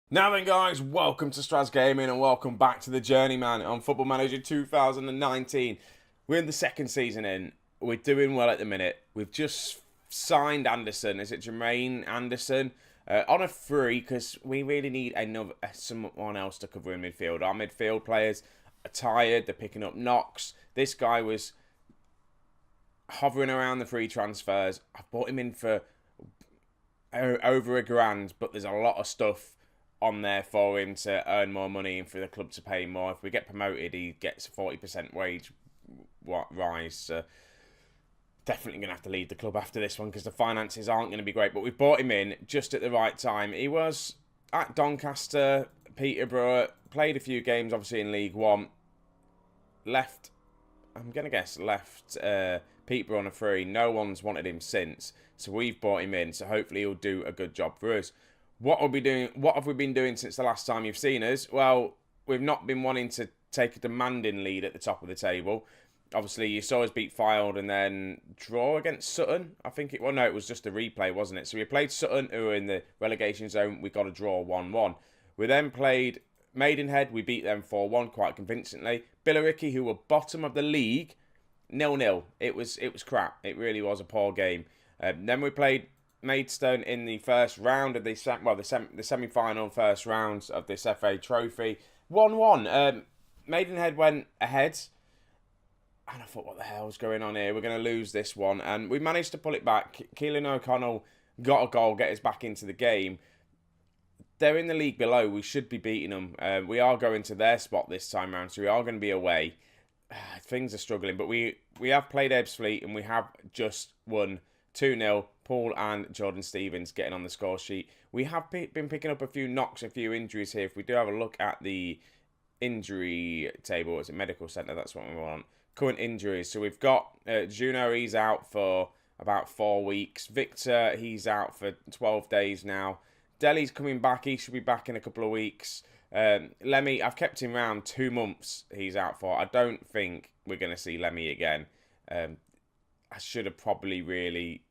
Now then guys, welcome to Strasz Gaming and welcome back to the Journeyman on Football Manager 2019. We're in the second season in. We're doing well at the minute. We've just signed Anderson, is it Jermaine Anderson? On a free because we really need someone else to cover in midfield. Our midfield players are tired, they're picking up knocks. This guy was hovering around the free transfers. I've bought him in for over £1,000, but there's a lot of stuff on there for him to earn more money and for the club to pay more. If we get promoted, he gets a 40% wage rise. So definitely going to have to leave the club after this one because the finances aren't going to be great. But we bought him in just at the right time. He was at Doncaster, Peterborough, played a few games, obviously in League One. Left Peterborough on a free. No one's wanted him since. So we've bought him in. So hopefully he'll do a good job for us. What have we been doing since the last time you've seen us? Well, we've not been wanting to take a demanding lead at the top of the table. Obviously, you saw us beat Fylde and then draw against Sutton. It was just a replay, wasn't it? So we played Sutton, who were in the relegation zone. We got a draw 1-1. We then played Maidenhead. We beat them 4-1 quite convincingly. Billericay, who were bottom of the league, 0-0. It was crap. It really was a poor game. Then we played Maidstone in the first round of the semi-final first rounds of this FA Trophy. 1-1. Maidenhead went ahead. And I thought, what the hell's going on here? We're going to lose this one. And we managed to pull it back. Keelan O'Connell got a goal, get us back into the game. They're in the league below. We should be beating them. We are going to their spot this time round, so we are going to be away. Things are struggling. But we have played Ebbsfleet and we have just won 2-0. Paul and Jordan Stevens getting on the score sheet. We have been picking up a few knocks, a few injuries here. If we do have a look at the injury table, it's a medical centre, that's what we want. Current injuries. So we've got Juno, he's out for about 4 weeks. Victor, he's out for 12 days now. Deli's coming back. He should be back in a couple of weeks. Lemmy, I've kept him around 2 months he's out for. I don't think we're going to see Lemmy again. I should have probably really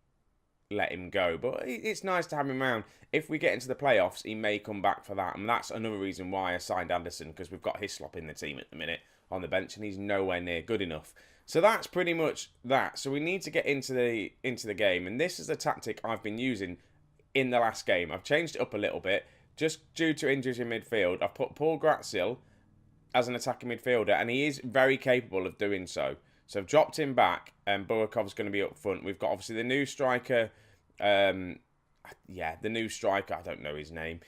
let him go, but it's nice to have him around. If we get into the playoffs, he may come back for that, and that's another reason why I signed Anderson, because we've got Hislop in the team at the minute on the bench, and he's nowhere near good enough. So that's pretty much that. So we need to get into the game, and this is the tactic I've been using in the last game. I've changed it up a little bit, just due to injuries in midfield. I've put Paul Gratzel as an attacking midfielder, and he is very capable of doing so. So I've dropped him back, and Burakov's going to be up front. We've got, obviously, the new striker. The new striker, I don't know his name.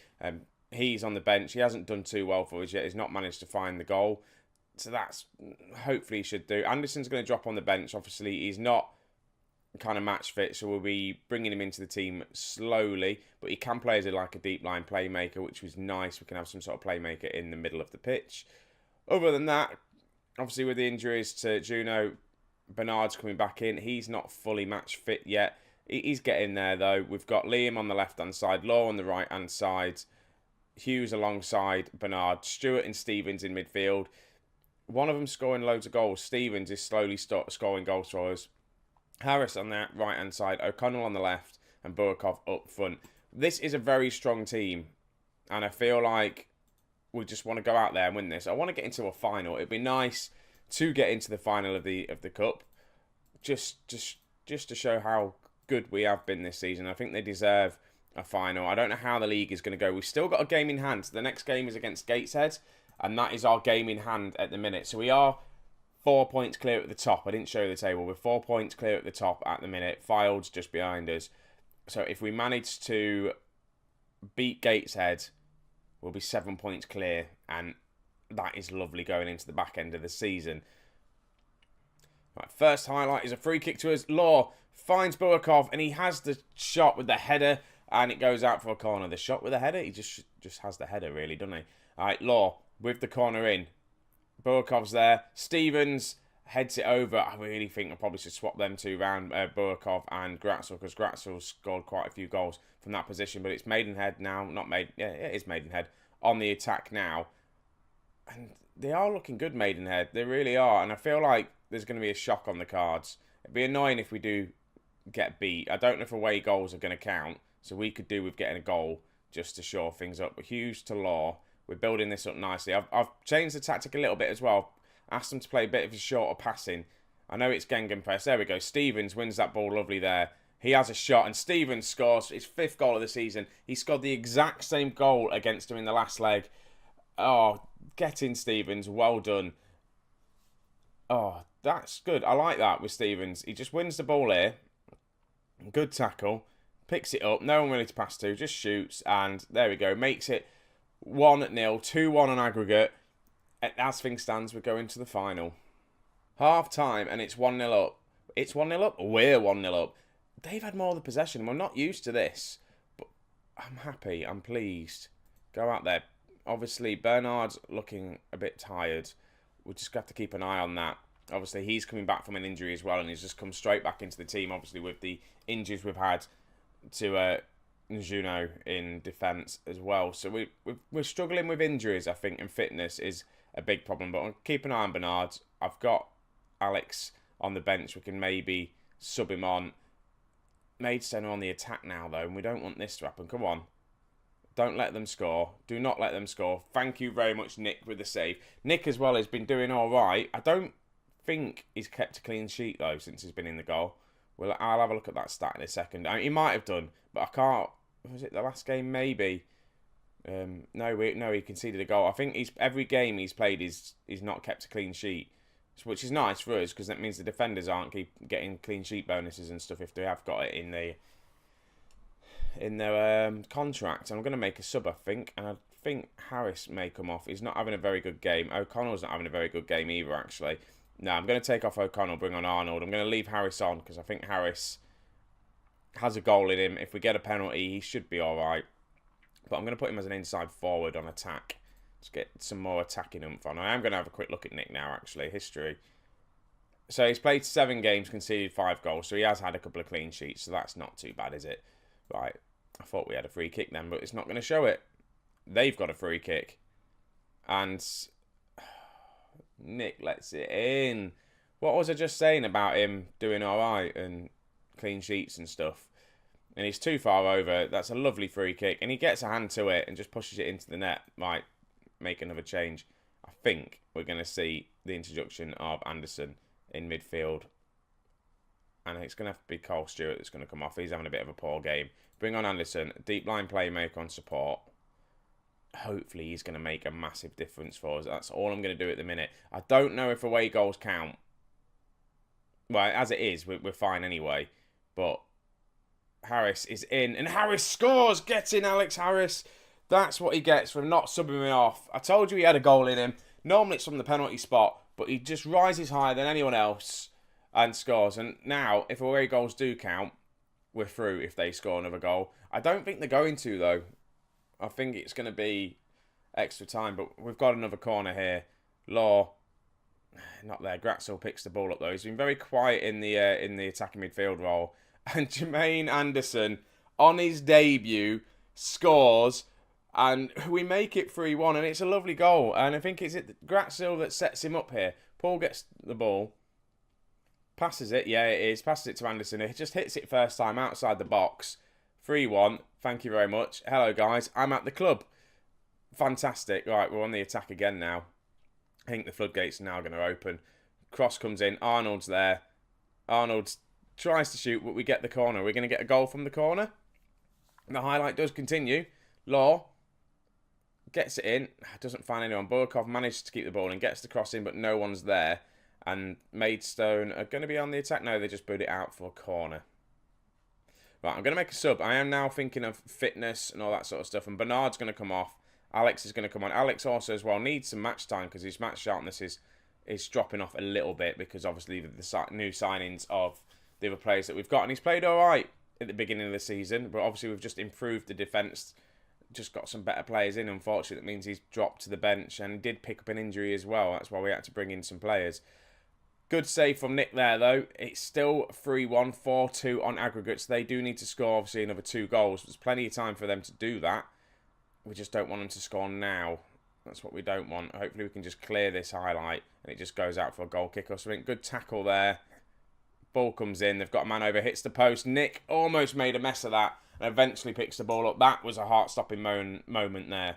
He's on the bench. He hasn't done too well for us yet. He's not managed to find the goal. So that's, hopefully he should do. Anderson's going to drop on the bench. Obviously, he's not kind of match fit, so we'll be bringing him into the team slowly. But he can play as a deep line playmaker, which was nice. We can have some sort of playmaker in the middle of the pitch. Other than that, obviously, with the injuries to Juno, Bernard's coming back in. He's not fully match fit yet. He's getting there, though. We've got Liam on the left-hand side, Law on the right-hand side, Hughes alongside Bernard, Stewart and Stevens in midfield. One of them scoring loads of goals. Stevens is slowly scoring goals for us. Harris on that right-hand side, O'Connell on the left, and Burakov up front. This is a very strong team, and I feel like we just want to go out there and win this. I want to get into a final. It'd be nice to get into the final of the cup, just to show how good we have been this season. I think they deserve a final. I don't know how the league is going to go. We've still got a game in hand. The next game is against Gateshead, and that is our game in hand at the minute. So we are 4 points clear at the top. I didn't show you the table. We're 4 points clear at the top at the minute. Fylde's just behind us. So if we manage to beat Gateshead, we'll be 7 points clear, and that is lovely going into the back end of the season. Right, first highlight is a free kick to us. Law finds Burakov, and he has the shot with the header, and it goes out for a corner. The shot with the header, he just has the header, really, doesn't he? All right, Law with the corner in. Burakov's there. Stevens heads it over. I really think I probably should swap them two round, Burakov and Gratzel, because Gratzel scored quite a few goals from that position. But it's Maidenhead now, it is Maidenhead on the attack now, and they are looking good, Maidenhead. They really are, and I feel like there's going to be a shock on the cards. It'd be annoying if we do get beat. I don't know if away goals are going to count, so we could do with getting a goal just to shore things up. But Hughes to Law. We're building this up nicely. I've changed the tactic a little bit as well. Asked them to play a bit of a shorter passing. I know it's Gegenpress. There we go. Stevens wins that ball lovely there. He has a shot, and Stevens scores his 5th goal of the season. He scored the exact same goal against him in the last leg. Oh, get in, Stevens. Well done. Oh, that's good. I like that with Stevens. He just wins the ball here. Good tackle. Picks it up. No one really to pass to. Just shoots, and there we go. Makes it 1-0. 2-1 on aggregate. As things stands, we're going to the final. Half time, and it's 1-0 up. It's 1-0 up? We're 1-0 up. They've had more of the possession. We're not used to this. But I'm happy. I'm pleased. Go out there. Obviously, Bernard's looking a bit tired. We'll just have to keep an eye on that. Obviously, he's coming back from an injury as well, and he's just come straight back into the team, obviously, with the injuries we've had to Juno in defence as well. So we're struggling with injuries, I think, and fitness is a big problem. But I'll keep an eye on Bernard. I've got Alex on the bench. We can maybe sub him on. Maidstone are on the attack now, though, and we don't want this to happen. Come on. Don't let them score. Do not let them score. Thank you very much, Nick, with the save. Nick, as well, has been doing all right. I don't think he's kept a clean sheet, though, since he's been in the goal. Well, I'll have a look at that stat in a second. I mean, he might have done, but I can't. Was it the last game? Maybe. No, he conceded a goal. I think every game he's played, he's not kept a clean sheet, which is nice for us because that means the defenders aren't getting clean sheet bonuses and stuff if they have got it in their contract. And I'm going to make a sub, I think, and I think Harris may come off. He's not having a very good game. O'Connell's not having a very good game either, actually. No, I'm going to take off O'Connell, bring on Arnold. I'm going to leave Harris on because I think Harris has a goal in him. If we get a penalty, he should be all right. But I'm going to put him as an inside forward on attack. Let's get some more attacking oomph on. I am going to have a quick look at Nick now, actually. History. So he's played 7 games, conceded 5 goals. So he has had a couple of clean sheets. So that's not too bad, is it? Right. I thought we had a free kick then, but it's not going to show it. They've got a free kick. And Nick lets it in. What was I just saying about him doing all right and clean sheets and stuff? And he's too far over. That's a lovely free kick. And he gets a hand to it and just pushes it into the net. Might make another change. I think we're going to see the introduction of Anderson in midfield. And it's going to have to be Cole Stewart that's going to come off. He's having a bit of a poor game. Bring on Anderson. Deep line playmaker on support. Hopefully he's going to make a massive difference for us. That's all I'm going to do at the minute. I don't know if away goals count. Well, as it is, we're fine anyway. But Harris is in. And Harris scores! Get in, Alex Harris. That's what he gets for not subbing me off. I told you he had a goal in him. Normally it's from the penalty spot. But he just rises higher than anyone else and scores. And now, if away goals do count, we're through if they score another goal. I don't think they're going to, though. I think it's going to be extra time. But we've got another corner here. Law, not there. Gratzel picks the ball up, though. He's been very quiet in the attacking midfield role. And Jermaine Anderson, on his debut, scores. And we make it 3-1. And it's a lovely goal. And I think it's Gratzel that sets him up here. Paul gets the ball. Passes it. Yeah, it is. Passes it to Anderson. He just hits it first time outside the box. 3-1. Thank you very much. Hello, guys. I'm at the club. Fantastic. Right, we're on the attack again now. I think the floodgates are now going to open. Cross comes in. Arnold's there. Arnold tries to shoot, but we get the corner. We're going to get a goal from the corner. The highlight does continue. Law gets it in. Doesn't find anyone. Burkov manages to keep the ball and gets the cross in, but no one's there. And Maidstone are going to be on the attack. No, they just boot it out for a corner. Right, I'm going to make a sub. I am now thinking of fitness and all that sort of stuff. And Bernard's going to come off. Alex is going to come on. Alex also as well needs some match time because his match sharpness is dropping off a little bit because obviously the new signings of the other players that we've got. And he's played all right at the beginning of the season. But obviously we've just improved the defence. Just got some better players in. Unfortunately, that means he's dropped to the bench. And he did pick up an injury as well. That's why we had to bring in some players. Good save from Nick there, though. It's still 3-1, 4-2 on aggregates. They do need to score, obviously, another 2 goals. There's plenty of time for them to do that. We just don't want them to score now. That's what we don't want. Hopefully, we can just clear this highlight and it just goes out for a goal kick or something. Good tackle there. Ball comes in. They've got a man over. Hits the post. Nick almost made a mess of that. And eventually picks the ball up. That was a heart-stopping moment there.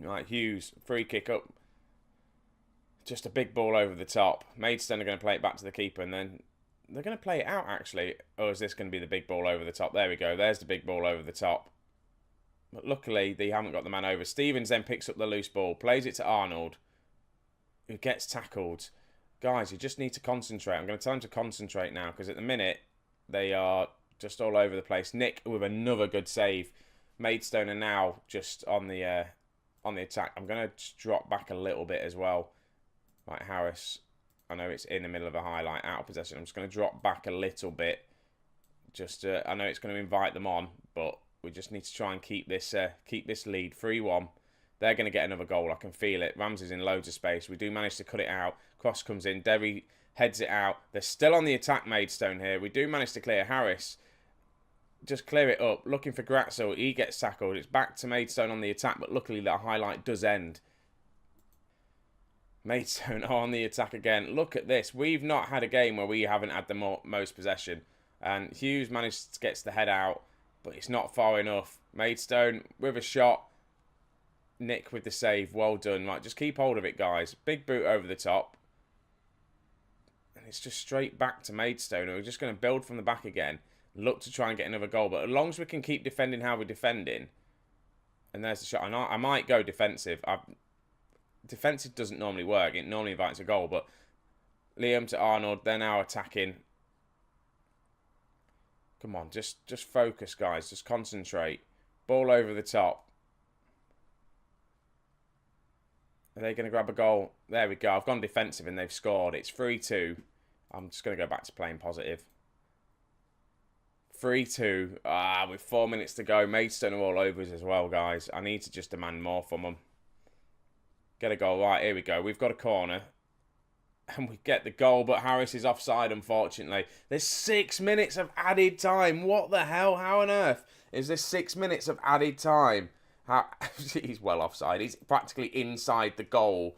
Right, Hughes. Free kick up. Just a big ball over the top. Maidstone are going to play it back to the keeper. And then they're going to play it out, actually. Or is this going to be the big ball over the top? There we go. There's the big ball over the top. But luckily, they haven't got the man over. Stevens then picks up the loose ball. Plays it to Arnold, who gets tackled. Guys, you just need to concentrate. I'm going to tell them to concentrate now. Because at the minute, they are just all over the place. Nick with another good save. Maidstone are now just on the attack. I'm going to drop back a little bit as well. Right, Harris. I know it's in the middle of a highlight, out of possession. I'm just going to drop back a little bit. Just, I know it's going to invite them on, but we just need to try and keep this lead 3-1. They're going to get another goal. I can feel it. Ramsey's in loads of space. We do manage to cut it out. Cross comes in. Derry heads it out. They're still on the attack, Maidstone here. We do manage to clear. Harris just clear it up. Looking for Gratzel. He gets tackled. It's back to Maidstone on the attack, but luckily that highlight does end. Maidstone are on the attack again. Look at this. We've not had a game where we haven't had the most possession. And Hughes managed to get the head out, but it's not far enough. Maidstone with a shot. Nick with the save. Well done. Right, just keep hold of it, guys. Big boot over the top. And it's just straight back to Maidstone. We're just going to build from the back again. Look to try and get another goal. But as long as we can keep defending how we're defending. And there's the shot. I might go defensive. Defensive doesn't normally work. It normally invites a goal. But Liam to Arnold. They're now attacking. Come on. Just focus, guys. Just concentrate. Ball over the top. Are they going to grab a goal? There we go. I've gone defensive and they've scored. It's 3-2. I'm just going to go back to playing positive. 3-2. With 4 minutes to go. Maidstone are all over us as well, guys. I need to just demand more from them. Get a goal. Right, here we go. We've got a corner. And we get the goal, but Harris is offside, unfortunately. There's 6 minutes of added time. What the hell? How on earth is this 6 minutes of added time? He's well offside. He's practically inside the goal.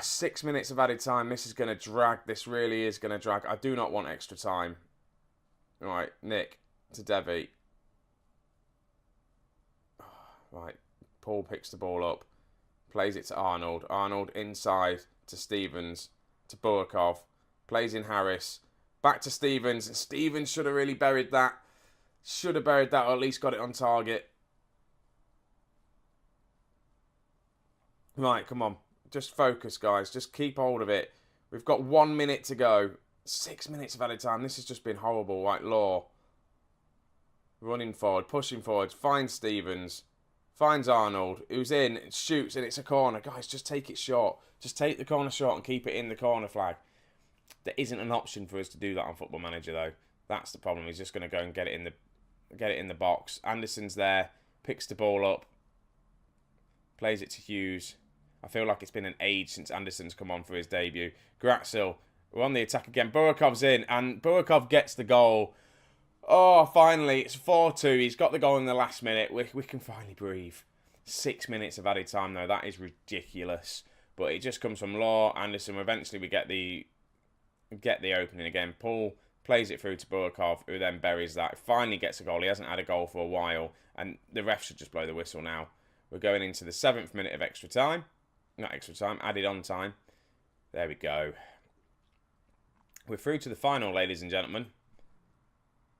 6 minutes of added time. This is going to drag. This really is going to drag. I do not want extra time. Right, Nick to Devi. Right, Paul picks the ball up. Plays it to Arnold. Arnold inside to Stevens. To Burakov. Plays in Harris. Back to Stevens. Stevens should have really buried that. Should have buried that or at least got it on target. Right, come on. Just focus, guys. Just keep hold of it. We've got 1 minute to go. 6 minutes of added time. This has just been horrible. Right, Law. Running forward, pushing forward. Finds Stevens. Finds Arnold, who's in, shoots, and it's a corner. Guys, just take it short. Just take the corner short and keep it in the corner flag. There isn't an option for us to do that on Football Manager, though. That's the problem. He's just going to go and get it in the box. Anderson's there. Picks the ball up. Plays it to Hughes. I feel like it's been an age since Anderson's come on for his debut. Gratzel, we're on the attack again. Burakov's in, and Burakov gets the goal. Oh, finally, it's 4-2. He's got the goal in the last minute. We can finally breathe. 6 minutes of added time, though. That is ridiculous. But it just comes from Law, Anderson. Eventually, we get the opening again. Paul plays it through to Burakov, who then buries that. Finally gets a goal. He hasn't had a goal for a while, and the ref should just blow the whistle now. We're going into the 7th minute of extra time. Not extra time, added on time. There we go. We're through to the final, ladies and gentlemen.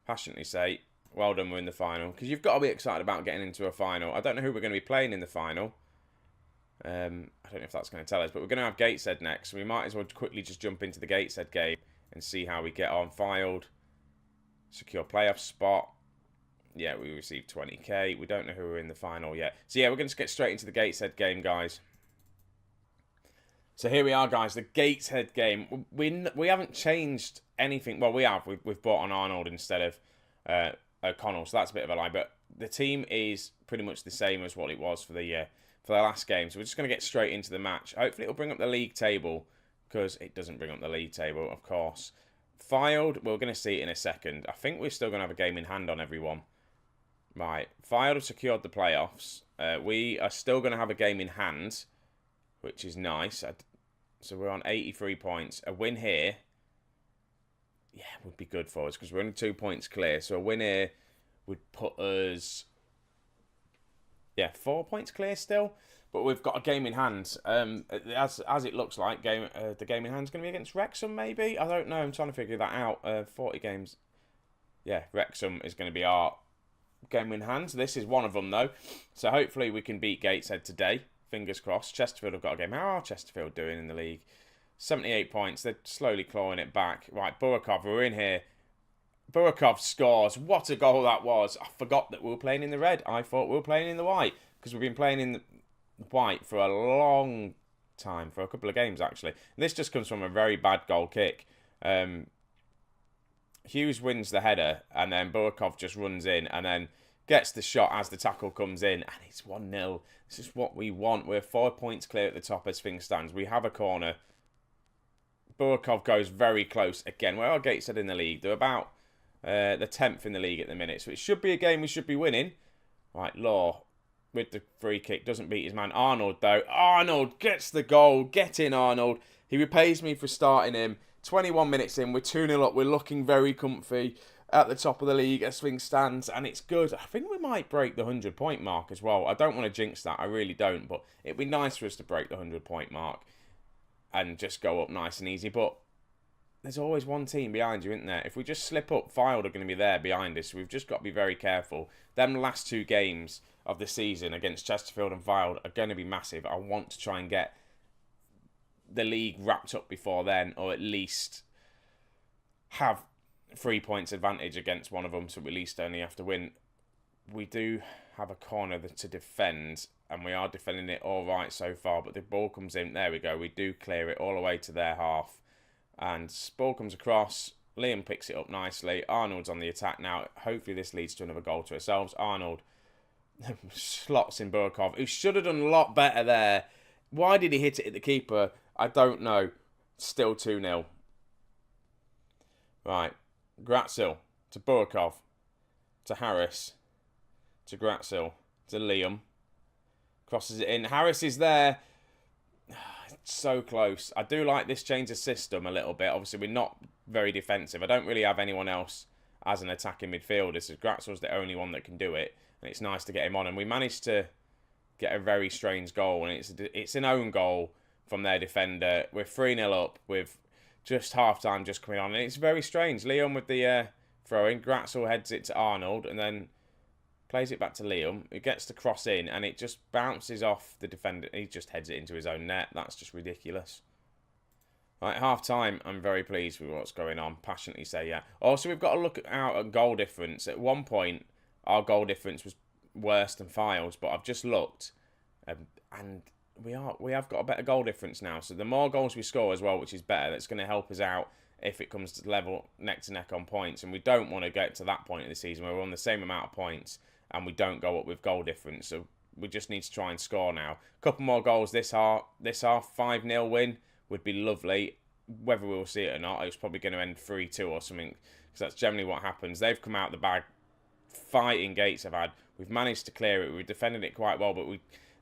Passionately say, well done, we're in the final. Because you've got to be excited about getting into a final. I don't know who we're going to be playing in the final. I don't know if that's going to tell us. But we're going to have Gateshead next. So we might as well quickly just jump into the Gateshead game and see how we get on. Filed. Secure playoff spot. Yeah, we received 20k. We don't know who we're in the final yet. So yeah, we're going to get straight into the Gateshead game, guys. So here we are, guys. The Gateshead game. We haven't changed anything. Well, we have. We've brought on Arnold instead of O'Connell, so that's a bit of a lie. But the team is pretty much the same as what it was for the last game. So we're just going to get straight into the match. Hopefully it'll bring up the league table, because it doesn't bring up the league table, of course. Filed, we're going to see it in a second. I think we're still going to have a game in hand on everyone. Right, Filed have secured the playoffs. We are still going to have a game in hand, which is nice. So we're on 83 points. A win here, yeah, would be good for us because we're only 2 points clear. So a win here would put us, 4 points clear still. But we've got a game in hand. As it looks like, the game in hand is going to be against Wrexham, maybe? I don't know. I'm trying to figure that out. 40 games. Yeah, Wrexham is going to be our game in hand. This is one of them, though. So hopefully we can beat Gateshead today. Fingers crossed. Chesterfield have got a game. How are Chesterfield doing in the league? 78 points. They're slowly clawing it back. Right, Burakov, we're in here. Burakov scores. What a goal that was. I forgot that we were playing in the red. I thought we were playing in the white because we've been playing in the white for a long time, for a couple of games actually. And this just comes from a very bad goal kick. Hughes wins the header and then Burakov just runs in and then gets the shot as the tackle comes in and it's 1-0. This is what we want. We're 4 points clear at the top as things stands. We have a corner. Burakov goes very close again. Where are Gateshead in the league? They're about the 10th in the league at the minute. So it should be a game we should be winning. Right, Law with the free kick. Doesn't beat his man. Arnold, though. Arnold gets the goal. Get in, Arnold. He repays me for starting him. 21 minutes in. We're 2-0 up. We're looking very comfy at the top of the league as things stands. And it's good. I think we might break the 100-point mark as well. I don't want to jinx that. I really don't. But it'd be nice for us to break the 100-point mark and just go up nice and easy. But there's always one team behind you, isn't there? If we just slip up, Fylde are going to be there behind us. So we've just got to be very careful. Them last 2 games of the season against Chesterfield and Fylde are going to be massive. I want to try and get the league wrapped up before then, or at least have 3 points advantage against one of them, so we at least only have to win. We do have a corner to defend, and we are defending it all right so far, but the ball comes in. There we go. We do clear it all the way to their half. And ball comes across. Liam picks it up nicely. Arnold's on the attack now. Hopefully this leads to another goal to ourselves. Arnold slots in Burakov, who should have done a lot better there. Why did he hit it at the keeper? I don't know. Still 2-0. Right. Gratzel to Burakov. To Harris. To Gratzel. To Liam. Crosses it in. Harris is there. So close. I do like this change of system a little bit. Obviously, we're not very defensive. I don't really have anyone else as an attacking midfielder. So Gratzel's the only one that can do it. And it's nice to get him on. And we managed to get a very strange goal. And it's an own goal from their defender. We're 3-0 up with just half-time just coming on. And it's very strange. Leon with the throw-in. Gratzel heads it to Arnold. And then plays it back to Liam, who gets the cross in, and it just bounces off the defender. He just heads it into his own net. That's just ridiculous. Right, half-time, I'm very pleased with what's going on. Passionately say, yeah. Also, we've got to look out at goal difference. At one point, our goal difference was worse than Fyle's, but I've just looked, and we have got a better goal difference now. So the more goals we score as well, which is better, that's going to help us out if it comes to level neck to neck on points. And we don't want to get to that point of the season where we're on the same amount of points and we don't go up with goal difference. So we just need to try and score now. A couple more goals this half. 5-0 win would be lovely. Whether we'll see it or not, it's probably going to end 3-2 or something, because that's generally what happens. They've come out the bag fighting. Gates have had. We've managed to clear it. We've defended it quite well, but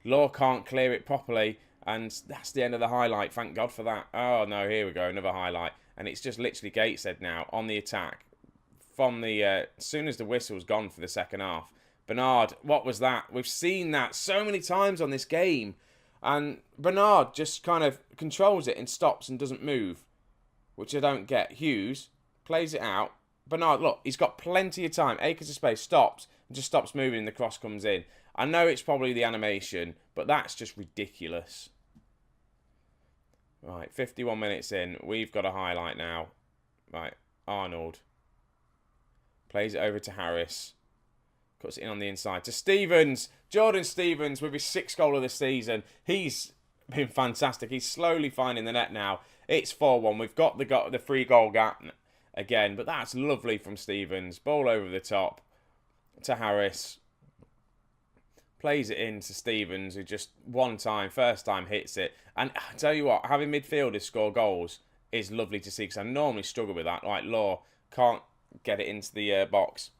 Law can't clear it properly, and that's the end of the highlight. Thank God for that. Oh no, here we go, another highlight. And it's just literally Gateshead now on the attack. From the as soon as the whistle's gone for the second half. Bernard, what was that? We've seen that so many times on this game. And Bernard just kind of controls it and stops and doesn't move, which I don't get. Hughes plays it out. Bernard, look, he's got plenty of time. Acres of space, stops, and just stops moving and the cross comes in. I know it's probably the animation, but that's just ridiculous. Right, 51 minutes in. We've got a highlight now. Right, Arnold plays it over to Harris. Cuts it in on the inside to Stevens. Jordan Stevens with his 6th goal of the season. He's been fantastic. He's slowly finding the net now. It's 4-1. We've got the 3-goal gap again, but that's lovely from Stevens. Ball over the top to Harris. Plays it in to Stevens, who just first time hits it. And I tell you what, having midfielders score goals is lovely to see, because I normally struggle with that. Like Law can't get it into the box.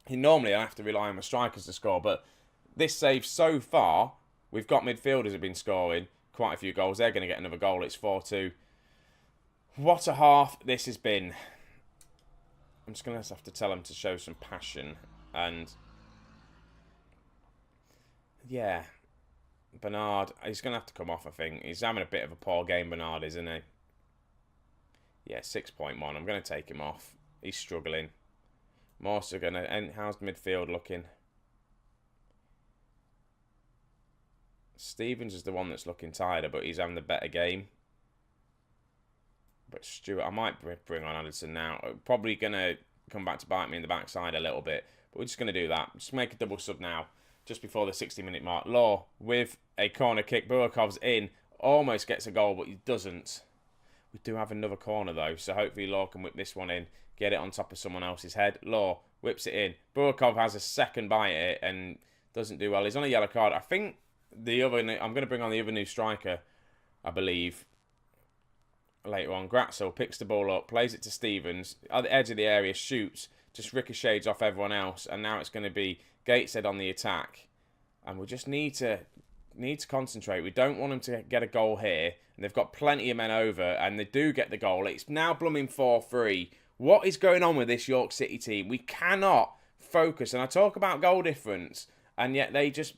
Normally I have to rely on my strikers to score, but this save so far, we've got midfielders have been scoring quite a few goals. They're going to get another goal. It's 4-2. What a half this has been. I'm just going to have to tell him to show some passion. And yeah, Bernard, he's going to have to come off, I think. He's having a bit of a poor game, Bernard, isn't he? Yeah, 6.1. I'm going to take him off. He's struggling. Morse are going to... And how's midfield looking? Stevens is the one that's looking tighter, but he's having the better game. But Stuart, I might bring on Anderson now. Probably going to come back to bite me in the backside a little bit. But we're just going to do that. Just make a double sub now, just before the 60-minute mark. Law with a corner kick. Burakov's in. Almost gets a goal, but he doesn't. We do have another corner, though. So hopefully Law can whip this one in. Get it on top of someone else's head. Law whips it in. Burakov has a second bite at it and doesn't do well. He's on a yellow card. I think the other... I'm going to bring on the other new striker, I believe, later on. Gratzel picks the ball up, plays it to Stevens. At the edge of the area, shoots. Just ricochets off everyone else. And now it's going to be Gateshead on the attack. And we just need to concentrate. We don't want them to get a goal here. And they've got plenty of men over. And they do get the goal. It's now blooming 4-3. What is going on with this York City team? We cannot focus. And I talk about goal difference. And yet they just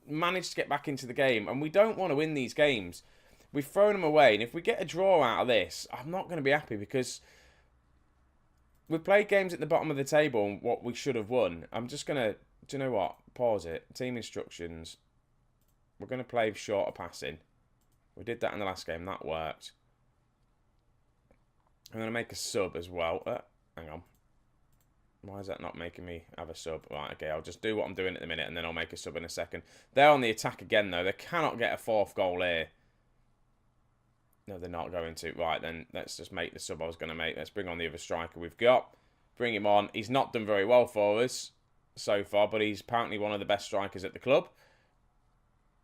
manage to get back into the game. And we don't want to win these games. We've thrown them away. And if we get a draw out of this, I'm not going to be happy. Because we've played games at the bottom of the table and what we should have won. I'm just going to... Do you know what? Pause it. Team instructions. We're going to play shorter passing. We did that in the last game. That worked. I'm going to make a sub as well. Hang on. Why is that not making me have a sub? Right, okay. I'll just do what I'm doing at the minute and then I'll make a sub in a second. They're on the attack again, though. They cannot get a fourth goal here. No, they're not going to. Right, then let's just make the sub I was going to make. Let's bring on the other striker we've got. Bring him on. He's not done very well for us so far, but he's apparently one of the best strikers at the club.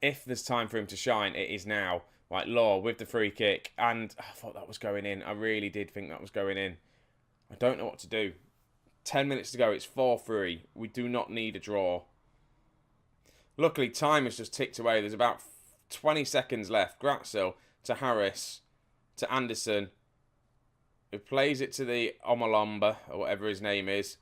If there's time for him to shine, it is now. Right, Law with the free kick. And I thought that was going in. I really did think that was going in. I don't know what to do. 10 minutes to go. It's 4-3. We do not need a draw. Luckily, time has just ticked away. There's about 20 seconds left. Gratzel to Harris to Anderson, who plays it to the Omolamba, or whatever his name is.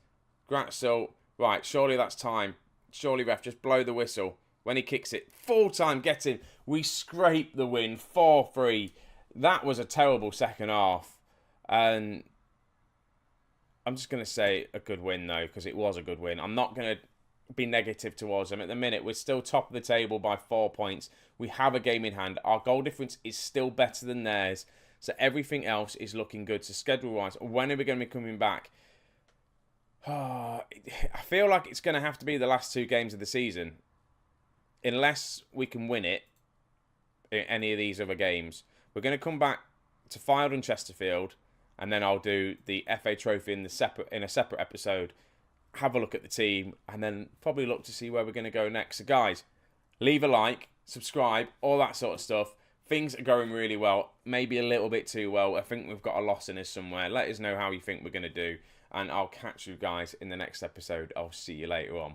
Gratzel. Right, surely that's time. Surely, ref, just blow the whistle. When he kicks it, full time, get him. We scrape the win, 4-3. That was a terrible second half. And I'm just going to say a good win, though, because it was a good win. I'm not going to be negative towards them. At the minute, we're still top of the table by 4 points. We have a game in hand. Our goal difference is still better than theirs. So everything else is looking good. So schedule-wise, when are we going to be coming back? I feel like it's going to have to be the last two games of the season. Unless we can win it in any of these other games. We're going to come back to Fylde and Chesterfield. And then I'll do the FA Trophy in a separate episode. Have a look at the team. And then probably look to see where we're going to go next. So guys, leave a like, subscribe, all that sort of stuff. Things are going really well. Maybe a little bit too well. I think we've got a loss in us somewhere. Let us know how you think we're going to do. And I'll catch you guys in the next episode. I'll see you later on.